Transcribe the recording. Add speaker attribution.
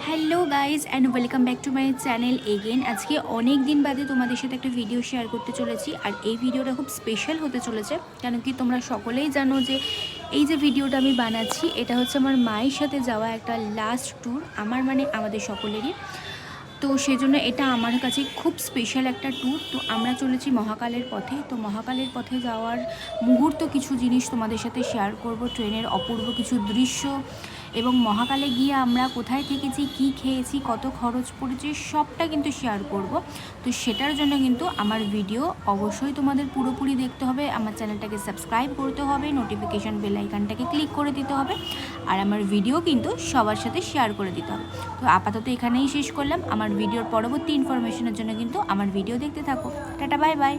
Speaker 1: Hello guys and welcome back to my channel again. আজকে অনেক দিন বাদে তোমাদের সাথে একটা ভিডিও শেয়ার করতে চলেছি, আর এই ভিডিওটা খুব স্পেশাল হতে চলেছে। কেন কি তোমরা সকলেই জানো যে এই যে ভিডিওটা আমি বানাচ্ছি এটা হচ্ছে আমার মায়ের সাথে যাওয়া একটা লাস্ট ট্যুর, আমাদের সকলেরই। তো সেজন্য এটা আমার কাছে খুব স্পেশাল একটা ট্যুর। তো আমরা চলেছি মহাকালের পথে। তো মহাকালের পথে যাওয়ার মুহূর্ত কিছু জিনিস তোমাদের সাথে শেয়ার করব, ট্রেনের অপূর্ব কিছু দৃশ্য, এবং মহাকালে গিয়ে আমরা কোথায় থেকেছি, কি খেয়েছি, কত খরচ পড়েছে, সবটা কিন্তু শেয়ার করব। তো সেটার জন্য কিন্তু আমার ভিডিও অবশ্যই তোমাদের পুরোপুরি দেখতে হবে, আমার চ্যানেলটাকে সাবস্ক্রাইব করতে হবে, নোটিফিকেশান বেল আইকনটাকে ক্লিক করে দিতে হবে, আর আমার ভিডিও কিন্তু সবার সাথে শেয়ার করে দিতে হবে। তো আপাতত এখানেই শেষ করলাম। আমার ভিডিওর পরবর্তী ইনফরমেশনের জন্য কিন্তু আমার ভিডিও দেখতে থাকো। Tata, bye bye.